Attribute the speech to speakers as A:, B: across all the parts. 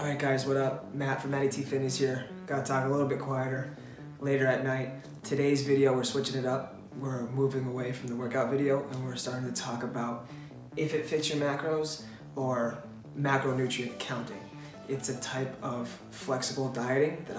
A: Alright guys, what up? Matt from MattyT Fitness here. Gotta talk a little bit quieter later at night. Today's video, we're switching it up. We're moving away from the workout video and we're starting to talk about if it fits your macros or macronutrient counting. It's a type of flexible dieting that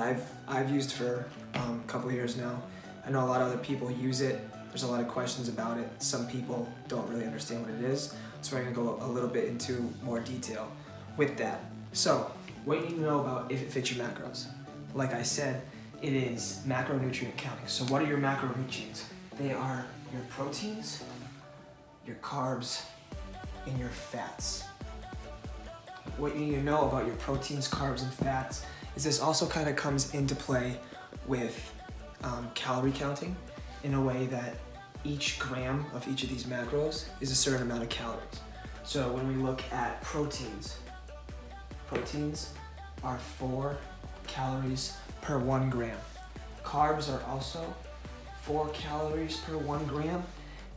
A: I've used for a couple years now. I know a lot of other people use it. There's a lot of questions about it. Some people don't really understand what it is. So we're gonna go a little bit into more detail with that. So, what you need to know about if it fits your macros. Like I said, it is macronutrient counting. So what are your macronutrients? They are your proteins, your carbs, and your fats. What you need to know about your proteins, carbs, and fats is this also kind of comes into play with calorie counting in a way that each gram of each of these macros is a certain amount of calories. So when we look at proteins are 4 calories per 1 gram. Carbs are also 4 calories per 1 gram,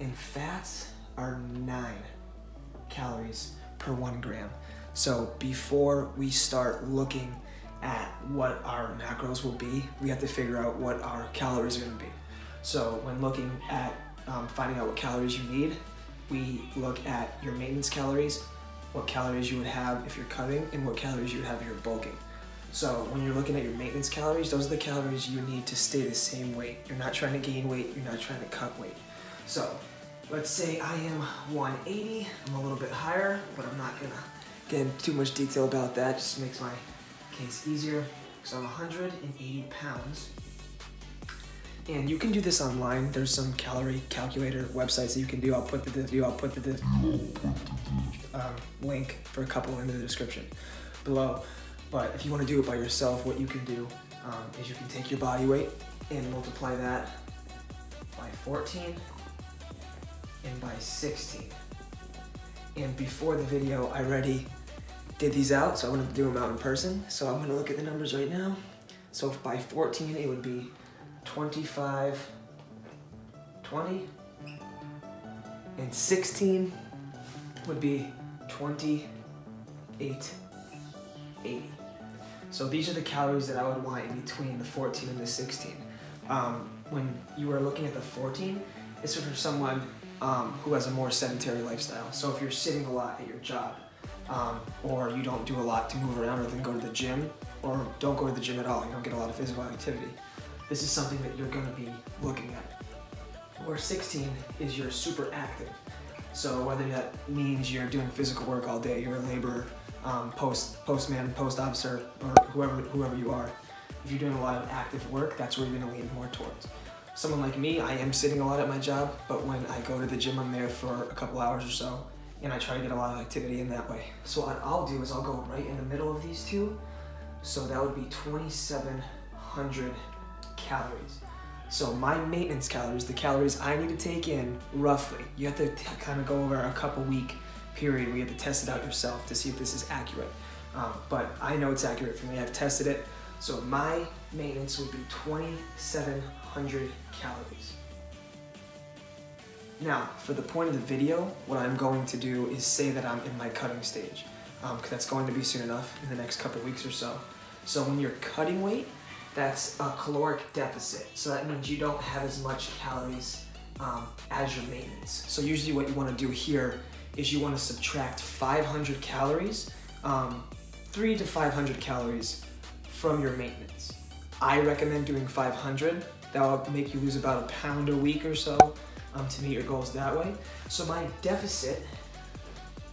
A: and fats are 9 calories per 1 gram. So before we start looking at what our macros will be, we have to figure out what our calories are going to be. So when looking at finding out what calories you need, we look at your maintenance calories, what calories you would have if you're cutting, and what calories you would have if you're bulking. So when you're looking at your maintenance calories, those are the calories you need to stay the same weight. You're not trying to gain weight, you're not trying to cut weight. So let's say I am 180, I'm a little bit higher, but I'm not gonna get into too much detail about that, just makes my case easier. So I'm 180 pounds. And you can do this online. There's some Calorie Calculator websites that you can do. I'll put the link for a couple in the description below. But if you want to do it by yourself, what you can do is you can take your body weight and multiply that by 14 and by 16. And before the video, I already did these out, so I want to do them out in person. So I'm going to look at the numbers right now. So if by 14, it would be 25, 20, and 16 would be 28, 80. So these are the calories that I would want in between the 14 and the 16. When you are looking at the 14, it's for someone who has a more sedentary lifestyle. So if you're sitting a lot at your job, or you don't do a lot to move around other than go to the gym, or don't go to the gym at all, you don't get a lot of physical activity, this is something that you're going to be looking at. Where 16 is you're super active. So whether that means you're doing physical work all day, you're a laborer, postman, post officer, or whoever you are, if you're doing a lot of active work, that's where you're going to lean more towards. Someone like me, I am sitting a lot at my job, but when I go to the gym, I'm there for a couple hours or so, and I try to get a lot of activity in that way. So what I'll do is I'll go right in the middle of these two, so that would be 2,700 calories. So my maintenance calories, the calories I need to take in roughly, you have to kind of go over a couple week period where you have to test it out yourself to see if this is accurate. But I know it's accurate for me, I've tested it. So my maintenance would be 2,700 calories. Now, for the point of the video, what I'm going to do is say that I'm in my cutting stage, because that's going to be soon enough in the next couple weeks or so. So when you're cutting weight, that's a caloric deficit. So that means you don't have as much calories as your maintenance. So usually what you want to do here is you want to subtract 500 calories, 300 to 500 calories from your maintenance. I recommend doing 500. That will make you lose about a pound a week or so to meet your goals that way. So my deficit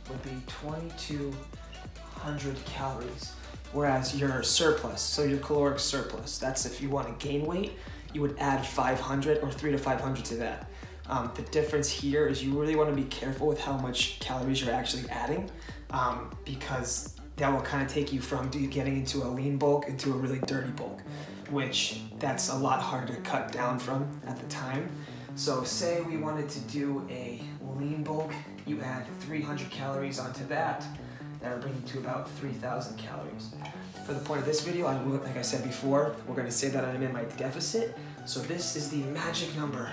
A: would be 2,200 calories. Whereas your surplus, so your caloric surplus, that's if you want to gain weight, you would add 500 or 300 to 500 to that. The difference here is you really want to be careful with how much calories you're actually adding, because that will kind of take you from getting into a lean bulk into a really dirty bulk, which that's a lot harder to cut down from at the time. So say we wanted to do a lean bulk, you add 300 calories onto that. That would bring you to about 3,000 calories. For the point of this video, like I said before, we're going to say that I'm in my deficit. So this is the magic number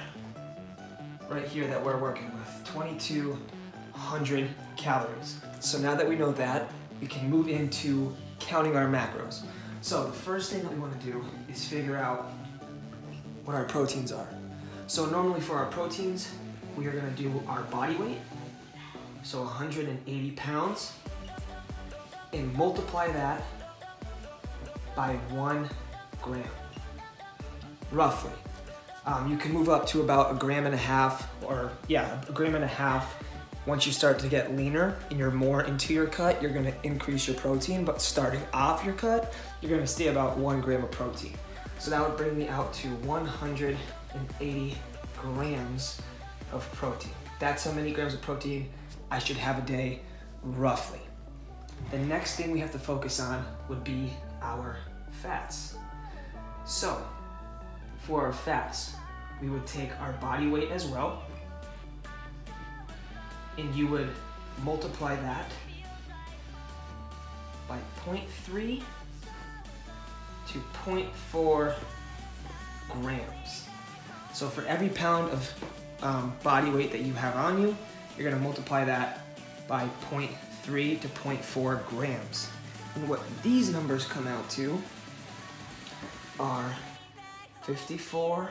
A: right here that we're working with, 2,200 calories. So now that we know that, we can move into counting our macros. So the first thing that we want to do is figure out what our proteins are. So normally for our proteins, we are going to do our body weight, so 180 pounds, and multiply that by 1 gram, roughly. You can move up to about 1.5 grams, or yeah, 1.5 grams. Once you start to get leaner and you're more into your cut, you're gonna increase your protein, but starting off your cut, you're gonna stay about 1 gram of protein. So that would bring me out to 180 grams of protein. That's how many grams of protein I should have a day, roughly. The next thing we have to focus on would be our fats. So, for our fats, we would take our body weight as well, and you would multiply that by 0.3 to 0.4 grams. So for every pound of body weight that you have on you, you're gonna multiply that by 0.3 to 0.4 grams. And what these numbers come out to are 54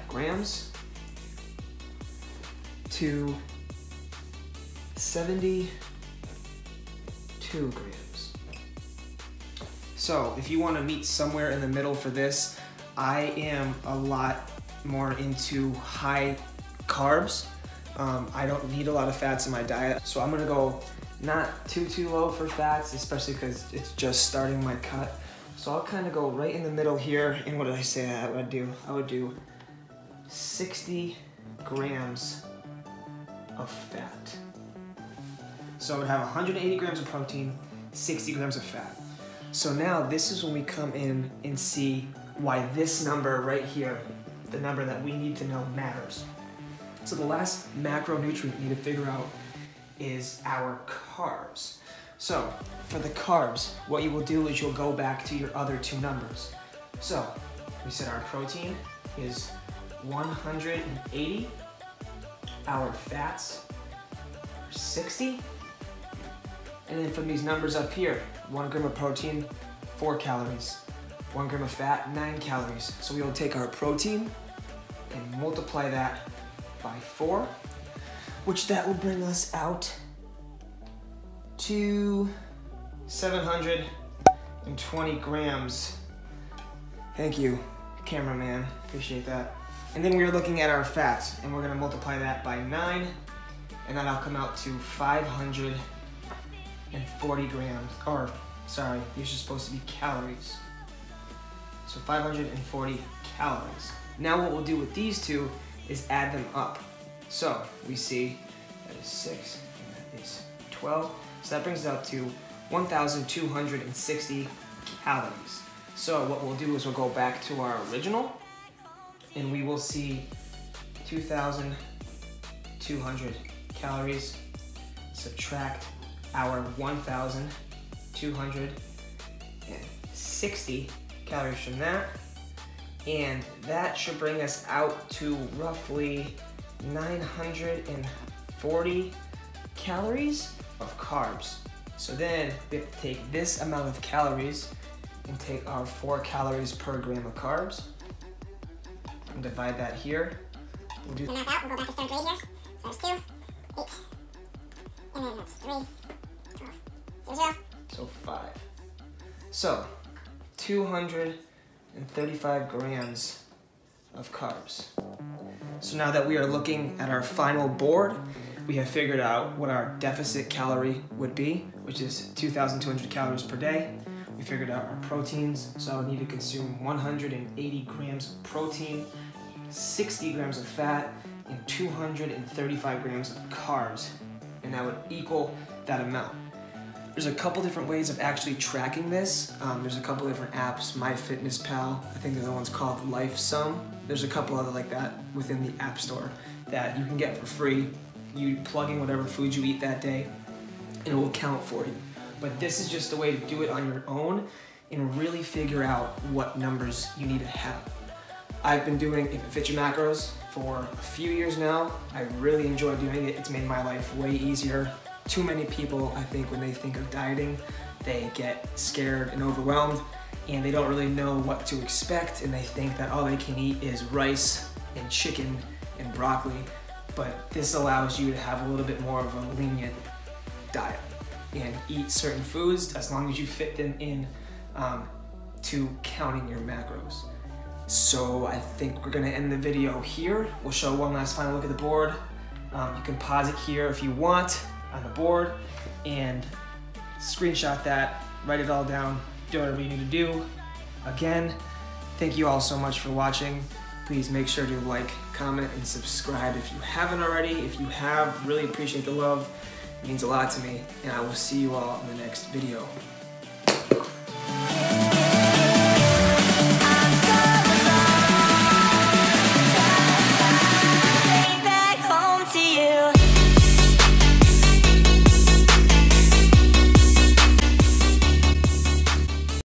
A: grams to 72 grams. So if you want to meet somewhere in the middle for this, I am a lot more into high carbs. I don't need a lot of fats in my diet, so I'm gonna go not too low for fats, especially because it's just starting my cut. So I'll kind of go right in the middle here. And what did I say I would do? I would do 60 grams of fat. So I would have 180 grams of protein, 60 grams of fat. So now this is when we come in and see why this number right here, the number that we need to know, matters. So the last macronutrient we need to figure out is our carbs. So for the carbs, what you will do is you'll go back to your other two numbers. So we said our protein is 180, our fats are 60, and then from these numbers up here, 1 gram of protein, 4 calories, 1 gram of fat, 9 calories. So we will take our protein and multiply that by 4, which that will bring us out to 720 grams. Thank you, cameraman, appreciate that. And then we're looking at our fats, and we're gonna multiply that by 9, and that'll come out to 540 grams, or sorry, these are supposed to be calories. So 540 calories. Now what we'll do with these two is add them up. So we see that is 6, and that is 12. So that brings it up to 1,260 calories. So what we'll do is we'll go back to our original, and we will see 2,200 calories. Subtract our 1,260 calories from that, and that should bring us out to roughly 940 calories of carbs. So then we have to take this amount of calories and take our 4 calories per gram of carbs and divide that here. We'll do
B: knock out, we'll go back to third grade here. So there's 2, 8, and then that's 3, 12, 0.
A: So 5. So 235 grams of carbs. So now that we are looking at our final board, we have figured out what our deficit calorie would be, which is 2,200 calories per day. We figured out our proteins, so I would need to consume 180 grams of protein, 60 grams of fat, and 235 grams of carbs, and that would equal that amount. There's a couple different ways of actually tracking this. There's a couple different apps, MyFitnessPal, I think the other one's called IIFYM. There's a couple other like that within the App Store that you can get for free. You plug in whatever food you eat that day, and it will count for you. But this is just a way to do it on your own and really figure out what numbers you need to have. I've been doing IIFYM macros for a few years now. I really enjoy doing it. It's made my life way easier too many people, I think, when they think of dieting, they get scared and overwhelmed, and they don't really know what to expect, and they think that all they can eat is rice and chicken and broccoli. But this allows you to have a little bit more of a lenient diet and eat certain foods as long as you fit them in to counting your macros. So I think we're gonna end the video here. We'll show one last final look at the board. You can pause it here if you want on the board and screenshot that, write it all down, do whatever you need to do. Again, thank you all so much for watching. Please make sure to like, comment, and subscribe if you haven't already. If you have, really appreciate the love. It means a lot to me, and I will see you all in the next video.